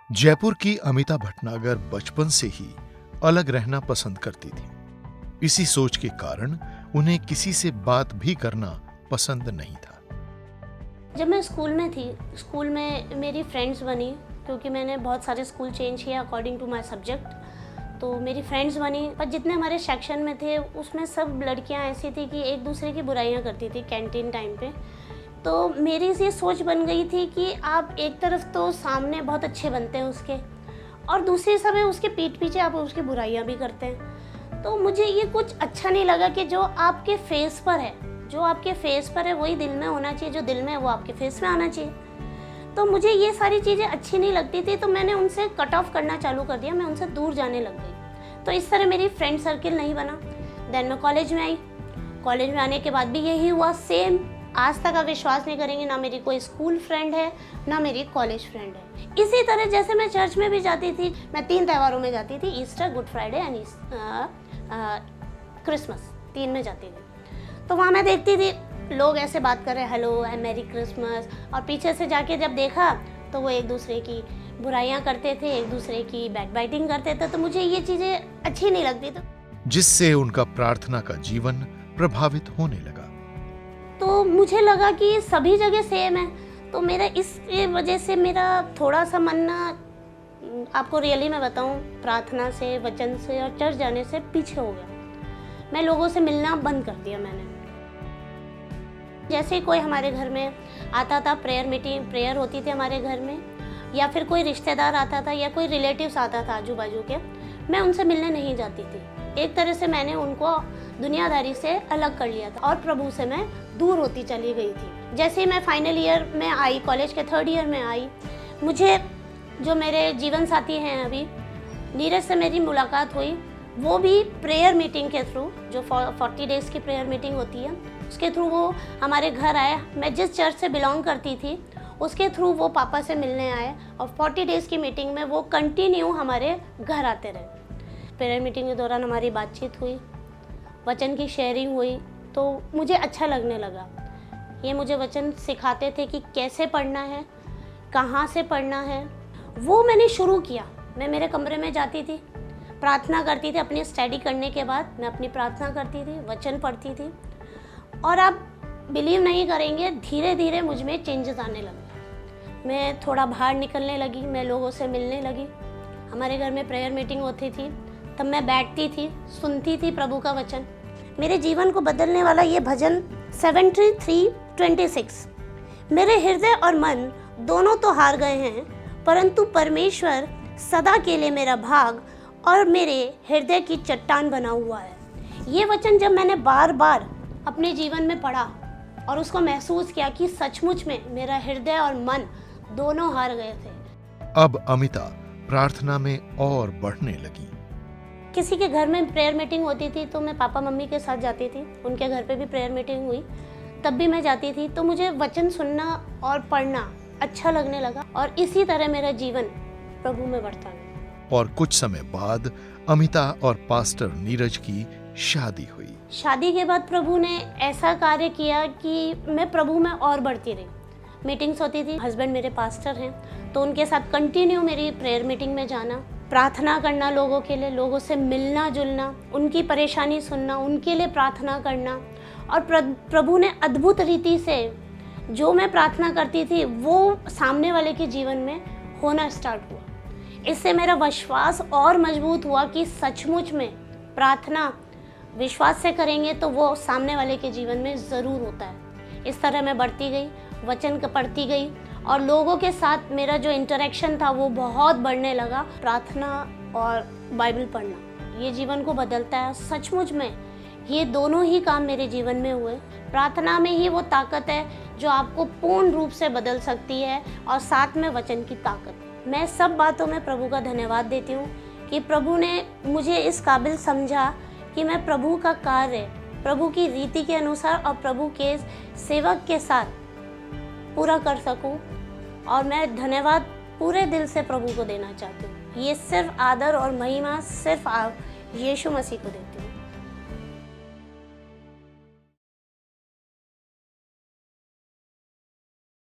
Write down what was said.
जयपुर की अमिता भटनागर बचपन से ही अलग रहना पसंद करती थी। इसी सोच के कारण उन्हें किसी से बात भी करना पसंद नहीं था। जब मैं स्कूल में थी, स्कूल में मेरी फ्रेंड्स बनी, क्योंकि मैंने बहुत सारे स्कूल चेंज किया अकॉर्डिंग टू माय सब्जेक्ट। तो मेरी फ्रेंड्स बनी, पर जितने हमारे सेक्शन में थे उसमें सब लड़कियां ऐसी थी कि एक दूसरे की बुराइयां करती थी कैंटीन टाइम पे। तो मेरी ये सोच बन गई थी कि आप एक तरफ तो सामने बहुत अच्छे बनते हैं उसके, और दूसरी समय उसके पीठ पीछे आप उसकी बुराइयां भी करते हैं। तो मुझे ये कुछ अच्छा नहीं लगा कि जो आपके फेस पर है वही दिल में होना चाहिए, जो दिल में है वो आपके फेस में आना चाहिए। तो मुझे ये सारी चीज़ें अच्छी नहीं लगती थी, तो मैंने उनसे कट ऑफ करना चालू कर दिया, मैं उनसे दूर जाने लग गई। तो इस तरह मेरी फ्रेंड सर्किल नहीं बना। देन मैं कॉलेज में आई। कॉलेज में आने के बाद भी यही हुआ, सेम। आज तक आप विश्वास नहीं करेंगे, ना मेरी कोई स्कूल फ्रेंड है ना मेरी कॉलेज फ्रेंड है। इसी तरह जैसे मैं चर्च में भी जाती थी, मैं 3 त्योहारों में जाती थी, Easter, good Friday and Christmas, 3 में जाती थी। तो वहाँ मैं देखती थी लोग ऐसे बात कर रहे हैं, हेलो एंड मैरी क्रिसमस, और पीछे से जाके जब देखा तो वो एक दूसरे की बुराइयां करते थे, एक दूसरे की बैक बाइटिंग करते थे। तो मुझे ये चीज़ें अच्छी नहीं लगती। तो जिससे उनका प्रार्थना का जीवन प्रभावित होने लगा। तो मुझे लगा कि सभी जगह सेम है। तो मेरा इस वजह से मेरा थोड़ा सा मन ना, आपको रियली मैं बताऊं, प्रार्थना से, वचन से और चर्च जाने से पीछे हो गया। मैं लोगों से मिलना बंद कर दिया मैंने। जैसे ही कोई हमारे घर में आता था, प्रेयर होती थी हमारे घर में, या फिर कोई रिश्तेदार आता था या कोई रिलेटिव्स आता था आजू बाजू के, मैं उनसे मिलने नहीं जाती थी। एक तरह से मैंने उनको दुनियादारी से अलग कर लिया था और प्रभु से मैं दूर होती चली गई थी। जैसे ही मैं फाइनल ईयर में आई, कॉलेज के 3rd ईयर में आई, मुझे जो मेरे जीवन साथी हैं अभी, नीरज से मेरी मुलाकात हुई। वो भी प्रेयर मीटिंग के थ्रू, जो 40 डेज़ की प्रेयर मीटिंग होती है, उसके थ्रू वो हमारे घर आए। मैं जिस चर्च से बिलोंग करती थी उसके थ्रू वो पापा से मिलने आए, और 40 डेज़ की मीटिंग में वो कंटिन्यू हमारे घर आते रहे। प्रेयर मीटिंग के दौरान हमारी बातचीत हुई, वचन की शेयरिंग हुई, तो मुझे अच्छा लगने लगा। ये मुझे वचन सिखाते थे कि कैसे पढ़ना है, कहाँ से पढ़ना है। वो मैंने शुरू किया। मैं मेरे कमरे में जाती थी, प्रार्थना करती थी। अपनी स्टडी करने के बाद मैं अपनी प्रार्थना करती थी, वचन पढ़ती थी, और आप बिलीव नहीं करेंगे, धीरे धीरे मुझ में चेंजेस आने लगे। मैं थोड़ा बाहर निकलने लगी, मैं लोगों से मिलने लगी। हमारे घर में प्रेयर मीटिंग होती थी, तब मैं बैठती थी, सुनती थी प्रभु का वचन। मेरे जीवन को बदलने वाला ये भजन 73:26, मेरे हृदय और मन दोनों तो हार गए हैं, परंतु परमेश्वर सदा के लिए मेरा भाग और मेरे हृदय की चट्टान बना हुआ है। ये वचन जब मैंने बार बार अपने जीवन में पढ़ा और उसको महसूस किया कि सचमुच में मेरा हृदय और मन दोनों हार गए थे। अब अमिता प्रार्थना में और बढ़ने लगी। किसी के घर में प्रेयर मीटिंग होती थी तो मैं पापा मम्मी के साथ जाती थी। उनके घर पे भी प्रेयर मीटिंग हुई, तब भी मैं जाती थी। तो मुझे वचन सुनना और पढ़ना अच्छा लगने लगा, और इसी तरह मेरा जीवन प्रभु में बढ़ता गया। और कुछ समय बाद अमिता और पास्टर नीरज की शादी हुई। शादी के बाद प्रभु ने ऐसा कार्य किया कि मैं प्रभु में और बढ़ती रही। मीटिंग्स होती थी, हस्बैंड मेरे पास्टर हैं, तो उनके साथ कंटिन्यू मेरी प्रेयर मीटिंग में जाना, प्रार्थना करना लोगों के लिए, लोगों से मिलना जुलना, उनकी परेशानी सुनना, उनके लिए प्रार्थना करना। और प्रभु ने अद्भुत रीति से जो मैं प्रार्थना करती थी वो सामने वाले के जीवन में होना स्टार्ट हुआ। इससे मेरा विश्वास और मजबूत हुआ कि सचमुच में प्रार्थना विश्वास से करेंगे तो वो सामने वाले के जीवन में ज़रूर होता है। इस तरह मैं बढ़ती गई, वचन पढ़ती गई, और लोगों के साथ मेरा जो इंटरेक्शन था वो बहुत बढ़ने लगा। प्रार्थना और बाइबल पढ़ना ये जीवन को बदलता है। सचमुच में ये दोनों ही काम मेरे जीवन में हुए। प्रार्थना में ही वो ताकत है जो आपको पूर्ण रूप से बदल सकती है, और साथ में वचन की ताकत। मैं सब बातों में प्रभु का धन्यवाद देती हूँ कि प्रभु ने मुझे इस काबिल समझा कि मैं प्रभु का कार्य, प्रभु की रीति के अनुसार और प्रभु के सेवक के साथ पूरा कर सकूं। और मैं धन्यवाद पूरे दिल से प्रभु को देना चाहती हूँ। ये सिर्फ आदर और महिमा सिर्फ आप यीशु मसीह को देती हूँ।